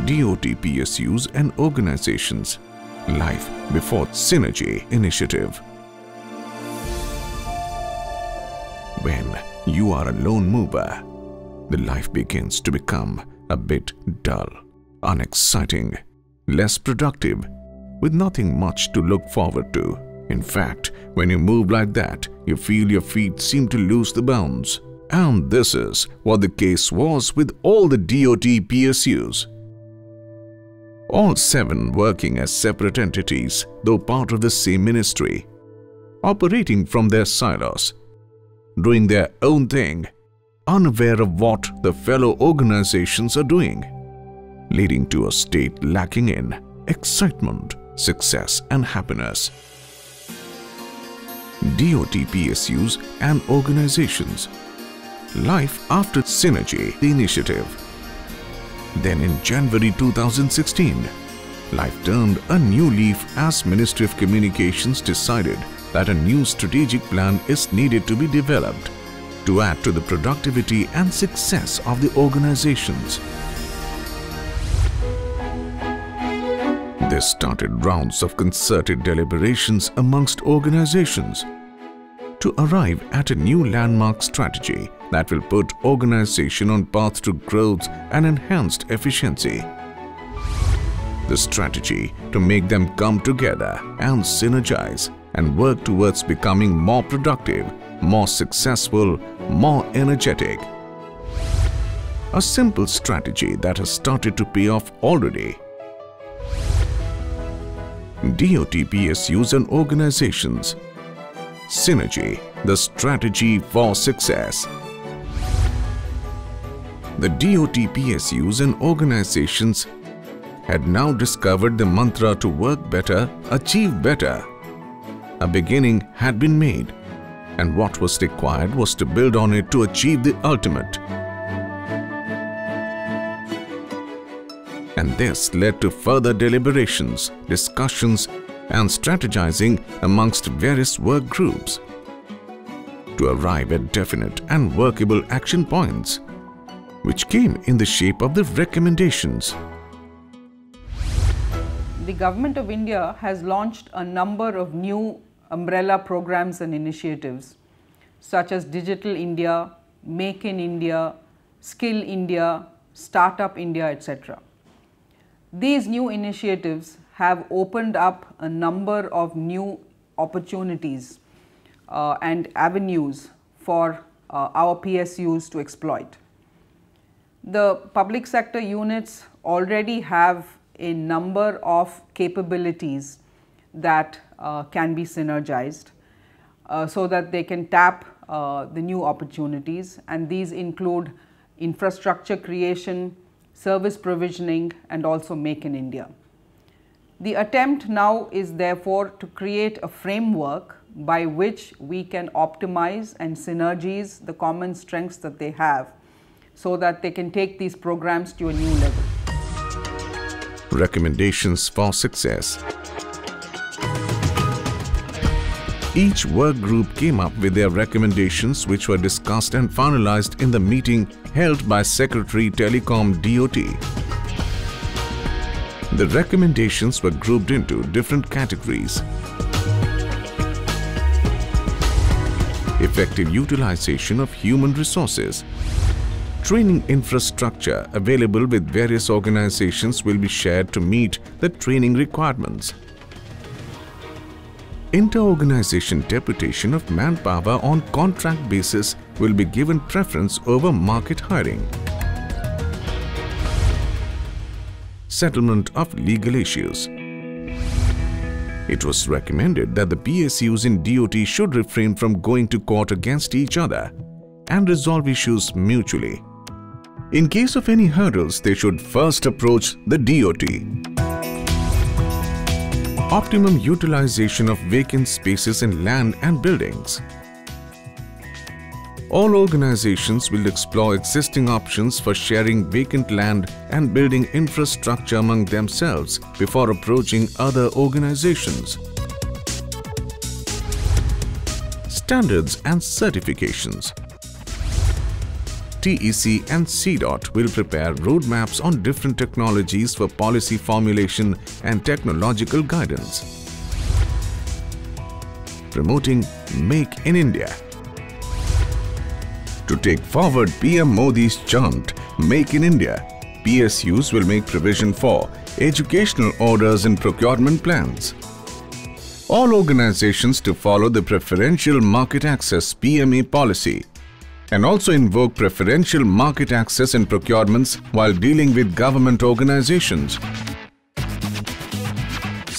DOT PSUs and organizations. Life before Synergy initiative. When you are a lone mover, the life begins to become a bit dull, unexciting, less productive, with nothing much to look forward to. In fact, when you move like that, you feel your feet seem to lose the bounds. And this is what the case was with all the DOT PSUs. All 7 working as separate entities, though part of the same ministry, operating from their silos, doing their own thing, unaware of what the fellow organizations are doing, leading to a state lacking in excitement, success and happiness. DOT PSUs and organizations. Life after Synergy, the initiative. Then in January 2016, life turned a new leaf as Ministry of Communications decided that a new strategic plan is needed to be developed to add to the productivity and success of the organizations. This started rounds of concerted deliberations amongst organizations to arrive at a new landmark strategy that will put organization on path to growth and enhanced efficiency. The strategy to make them come together and synergize and work towards becoming more productive, more successful, more energetic. A simple strategy that has started to pay off already. DOT PSUs and organizations. Synergy, the strategy for success. The DOT PSUs and organizations had now discovered the mantra to work better, achieve better. A beginning had been made, and what was required was to build on it to achieve the ultimate. And this led to further deliberations, discussions, and strategizing amongst various work groups to arrive at definite and workable action points, which came in the shape of the recommendations. The Government of India has launched a number of new umbrella programs and initiatives such as Digital India, Make in India, Skill India, Startup India, etc. These new initiatives have opened up a number of new opportunities and avenues for our PSUs to exploit. The public sector units already have a number of capabilities that can be synergized so that they can tap the new opportunities, and these include infrastructure creation, service provisioning and also Make in India. The attempt now is therefore to create a framework by which we can optimize and synergize the common strengths that they have so that they can take these programs to a new level. Recommendations for success. Each work group came up with their recommendations, which were discussed and finalized in the meeting held by Secretary Telecom DOT. The recommendations were grouped into different categories: effective utilization of human resources. Training infrastructure available with various organizations will be shared to meet the training requirements. Inter-organization deputation of manpower on contract basis will be given preference over market hiring. Settlement of legal issues. It was recommended that the PSUs in DOT should refrain from going to court against each other and resolve issues mutually. In case of any hurdles, they should first approach the DOT. Optimum utilization of vacant spaces in land and buildings. All organizations will explore existing options for sharing vacant land and building infrastructure among themselves before approaching other organizations. Standards and certifications. TEC and CDOT will prepare roadmaps on different technologies for policy formulation and technological guidance. Promoting Make in India. To take forward PM Modi's chant, Make in India, PSUs will make provision for educational orders and procurement plans. All organizations to follow the Preferential Market Access PMA policy and also invoke preferential market access and procurements while dealing with government organizations.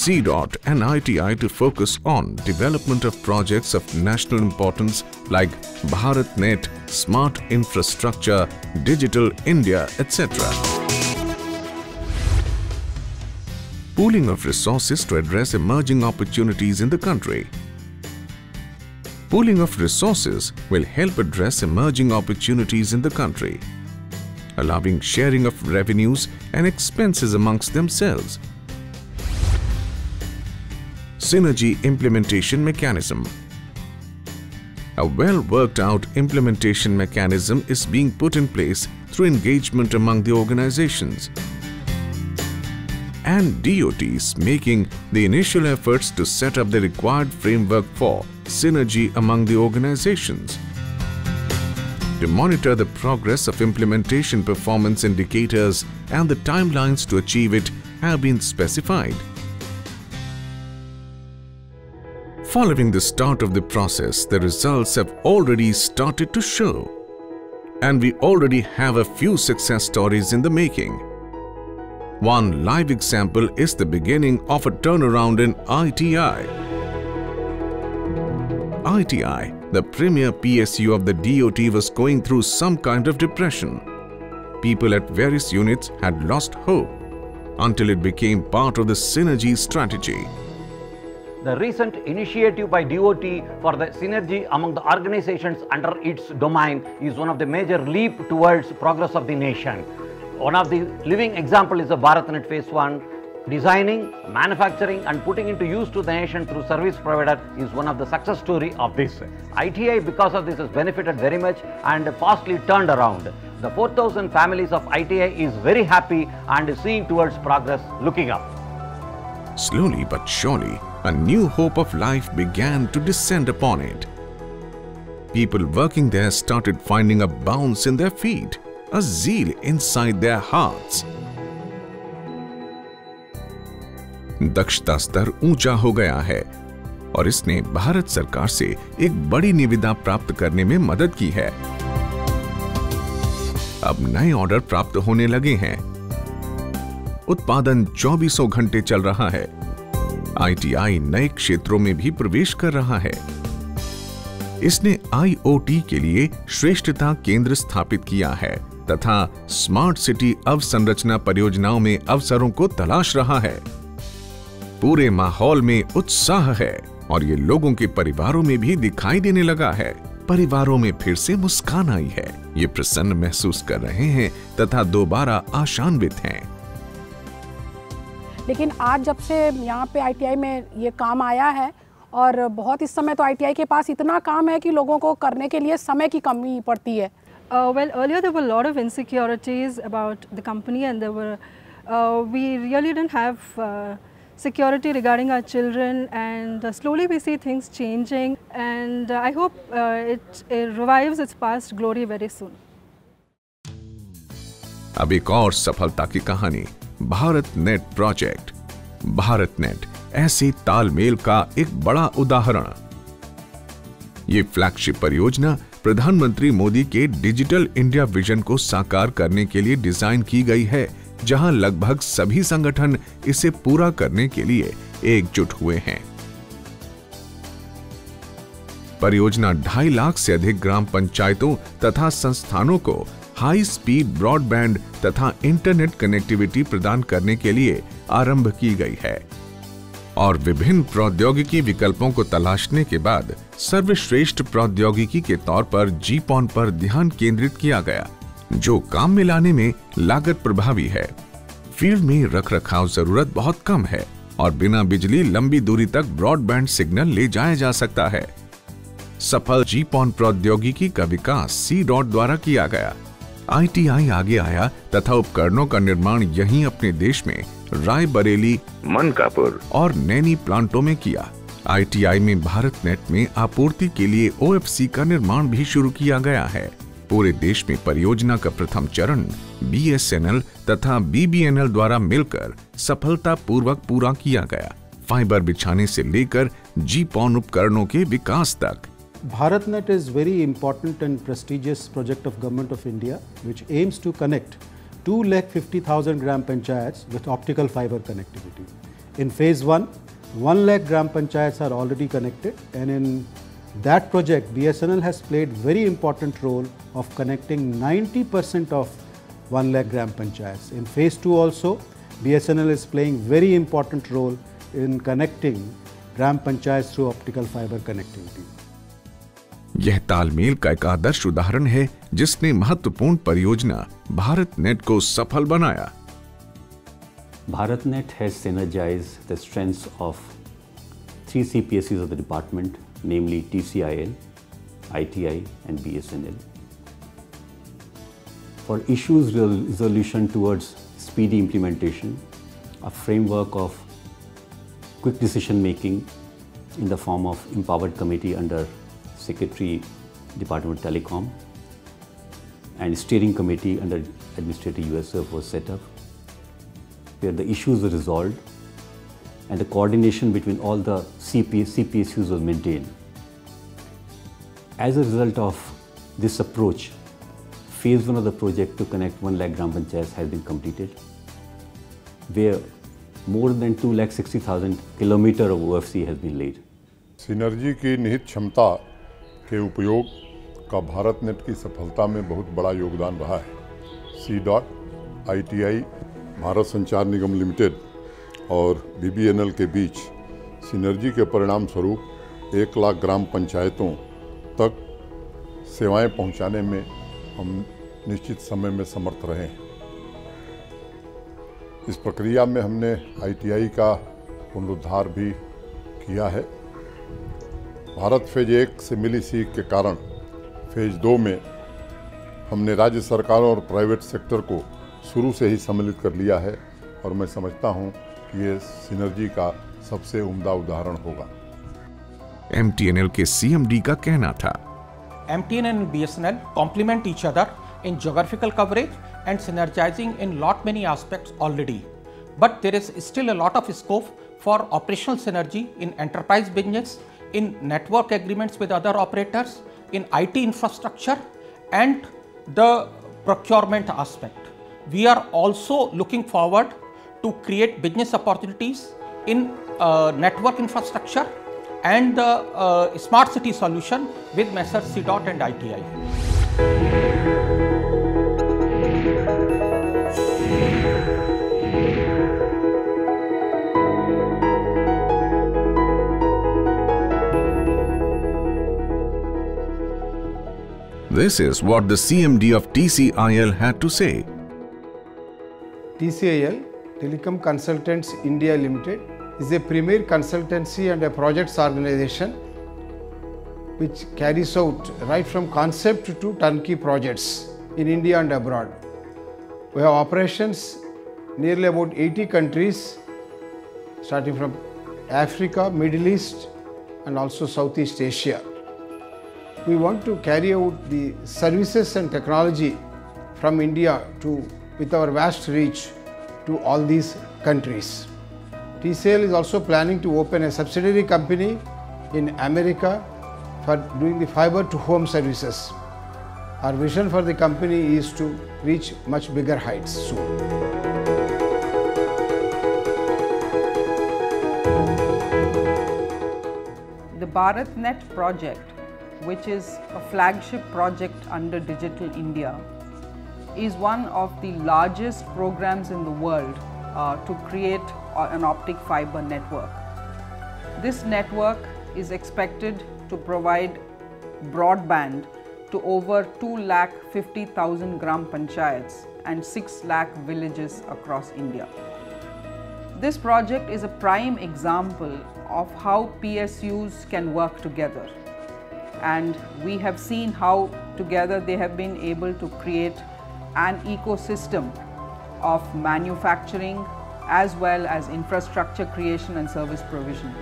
CDOT and ITI to focus on development of projects of national importance like BharatNet, Smart Infrastructure, Digital India, etc. Pooling of resources to address emerging opportunities in the country. Pooling of resources will help address emerging opportunities in the country, allowing sharing of revenues and expenses amongst themselves. Synergy Implementation Mechanism. A well-worked-out implementation mechanism is being put in place through engagement among the organizations. And DOTs making the initial efforts to set up the required framework for synergy among the organizations. To monitor the progress of implementation performance indicators and the timelines to achieve it have been specified. Following the start of the process, the results have already started to show. And we already have a few success stories in the making. One live example is the beginning of a turnaround in ITI. ITI, the premier PSU of the DOT, was going through some kind of depression. People at various units had lost hope until it became part of the synergy strategy. The recent initiative by DOT for the synergy among the organizations under its domain is one of the major leap towards progress of the nation. One of the living example is the BharatNet Phase 1. Designing, manufacturing and putting into use to the nation through service provider is one of the success story of this. ITI because of this has benefited very much and fastly turned around. The 4,000 families of ITI is very happy and seeing towards progress, looking up. Slowly but surely, a new hope of life began to descend upon it. People working there started finding a bounce in their feet, a zeal inside their hearts. दक्षता स्तर ऊंचा हो गया है और इसने भारत सरकार से एक बड़ी निविदा प्राप्त करने में मदद की है। अब नए ऑर्डर प्राप्त होने लगे हैं। उत्पादन 24 घंटे चल रहा है। ITI नए क्षेत्रों में भी प्रवेश कर रहा है। इसने IoT के लिए श्रेष्ठता केंद्र स्थापित किया है तथा स्मार्ट सिटी अवसंरचना परियोजनाओं में अवसरों को तलाश रहा है। पूरे माहौल में उत्साह है और ये लोगों के परिवारों में भी दिखाई देने लगा है। परिवारों में फिर से मुस्कान आई है। ये प्रसन्न महसूस कर रहे हैं तथा दोबारा आशान्वित हैं। लेकिन आज जब से यहाँ पे ITI में ये काम आया है और बहुत इस समय तो ITI के पास इतना काम है कि लोगों को करने के लिए समय की कमी पड़ती है। Well, earlier there were a lot of insecurities about the company and there were, we really didn't have security regarding our children and slowly we see things changing and I hope it revives its past glory very soon. अब एक और सफलता की कहानी, BharatNet project. BharatNet ऐसे तालमेल का एक बड़ा उदाहरण। ये फ्लैगशिप परियोजना प्रधानमंत्री मोदी के डिजिटल इंडिया विजन को साकार करने के लिए डिजाइन की गई है, जहां लगभग सभी संगठन इसे पूरा करने के लिए एकजुट हुए हैं। परियोजना 2.5 लाख से अधिक ग्राम पंचायतों तथा संस्थानों को हाई स्पीड ब्रॉडबैंड तथा इंटरनेट कनेक्टिविटी प्रदान करने के लिए आरंभ की गई है और विभिन्न प्रौद्योगिकी विकल्पों को तलाशने के बाद सर्वश्रेष्ठ प्रौद्योगिकी के तौर पर GPON पर ध्यान केंद्रित किया गया, जो काम में लाने में लागत प्रभावी है। फील्ड में रखरखाव जरूरत बहुत कम है और बिना बिजली लंबी दूरी तक ब्रॉडबैंड सिग्नल ले जाया जा सकता है। सफल GPON प्रौद्योगिकी का विकास CDOT द्वारा किया गया, ITI आगे आया तथा उपकरणों का निर्माण यहीं अपने देश में रायबरेली, मनकापुर और नैनी प्लांटों में किया। ITI में भारत नेट में आपूर्ति के लिए OFC का निर्माण भी शुरू किया गया है। पूरे देश में परियोजना का प्रथम चरण BSNL तथा BBNL द्वारा मिलकर सफलतापूर्वक पूरा किया गया। फाइबर बिछाने से लेकर GPON उपकरणों के विकास तक। BharatNet is very important and prestigious project of Government of India, which aims to connect 2,50,000 gram panchayats with optical fiber connectivity. In phase 1, 1 lakh gram panchayats are already connected, and in that project, BSNL has played very important role of connecting 90% of 1 lakh gram panchayats. In phase 2 also, BSNL is playing very important role in connecting gram panchayats through optical fiber connectivity. यह तालमेल का एक आदर्श उदाहरण है जिसने महत्वपूर्ण परियोजना Bharat net को सफल बनाया। BharatNet has synergized the strengths of 3 PSUs of the department, namely TCIL, ITI and BSNL. For issues resolution towards speedy implementation, a framework of quick decision making in the form of empowered committee under Secretary, Department of Telecom, and steering committee under Administrative USF was set up, where the issues were resolved and the coordination between all the CPSUs was maintained. As a result of this approach, phase 1 of the project to connect 1 lakh gram panchayats has been completed, where more than 2,60,000 kilometers of OFC has been laid. Synergy की निहित क्षमता के उपयोग का Bharat net की सफलता में बहुत बड़ा योगदान रहा है। ITI, भारत संचार निगम लिमिटेड और BBNL के बीच सिनर्जी के परिणाम स्वरूप 1 लाख ग्राम पंचायतों तक सेवाएं पहुंचाने में हम निश्चित समय में समर्थ रहे हैं। इस प्रक्रिया में हमने ITI का पुनरुद्धार भी किया है। भारत फेज 1 से मिली सीख के कारण फेज 2 में हमने राज्य सरकारों और प्राइवेट सेक्टर को शुरू से ही सम्मिलित कर लिया है और मैं समझता हूं कि ये सिनर्जी का सबसे उम्दा उदाहरण होगा। MTNL के CMD का कहना था, MTNL and BSNL complement each other in geographical coverage and synergizing in lot many aspects already. But there is still a lot of scope for operational synergy in enterprise business, in network agreements with other operators, in IT infrastructure and the procurement aspect. We are also looking forward to create business opportunities in network infrastructure and the smart city solution with Messrs. CDOT and ITI. This is what the CMD of TCIL had to say. TCIL, Telecom Consultants India Limited, is a premier consultancy and a projects organization which carries out right from concept to turnkey projects in India and abroad. We have operations nearly about 80 countries, starting from Africa, Middle East and also Southeast Asia. We want to carry out the services and technology from India with our vast reach to all these countries. TCIL is also planning to open a subsidiary company in America for doing the fiber to home services. Our vision for the company is to reach much bigger heights soon. The BharatNet project, which is a flagship project under Digital India, is one of the largest programs in the world to create an optic fiber network. This network is expected to provide broadband to over 2,50,000 gram panchayats and 6 lakh villages across India. This project is a prime example of how PSUs can work together, and we have seen how together they have been able to create an ecosystem of manufacturing as well as infrastructure creation and service provision.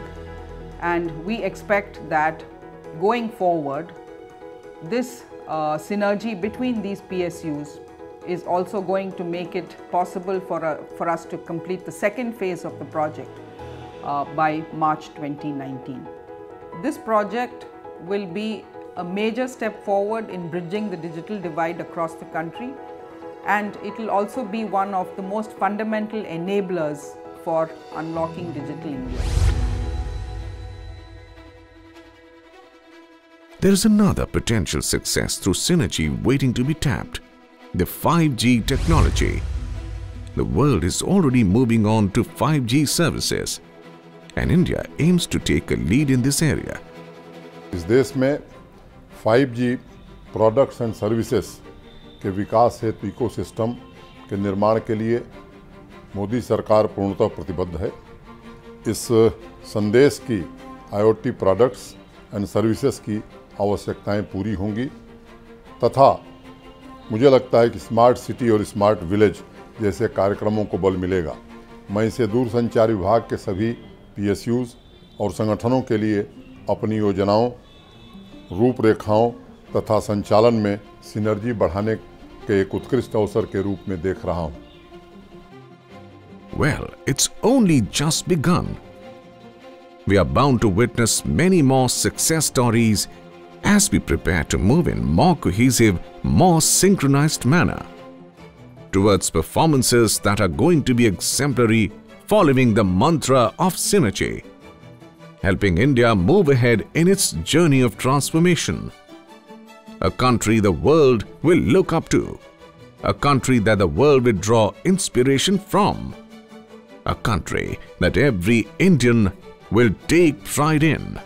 And we expect that going forward, this synergy between these PSUs is also going to make it possible for us to complete the second phase of the project by March 2019. This project will be a major step forward in bridging the digital divide across the country, and it will also be one of the most fundamental enablers for unlocking digital India. There is another potential success through synergy waiting to be tapped: the 5G technology. The world is already moving on to 5G services, and India aims to take a lead in this area. इस देश में 5G products and services के विकास हेतु ecosystem के निर्माण के लिए मोदी सरकार पूर्णतः प्रतिबद्ध है। इस संदेश की IoT प्रोडक्ट्स एंड सर्विसेज की आवश्यकताएं पूरी होंगी तथा मुझे लगता है कि स्मार्ट सिटी और स्मार्ट विलेज जैसे कार्यक्रमों को बल मिलेगा। मैं इसे दूरसंचार विभाग के सभी PSUs और संगठनों के लिए अपनी योजनाओं, रूपरेखाओं तथा संचालन में सिनर्जी बढ़ाने के एक उत्कृष्ट अवसर के रूप में देख रहा हूं। Well, it's only just begun. We are bound to witness many more success stories as we prepare to move in more cohesive, more synchronized manner towards performances that are going to be exemplary, following the mantra of synergy, helping India move ahead in its journey of transformation. A country the world will look up to, a country that the world will draw inspiration from, a country that every Indian will take pride in.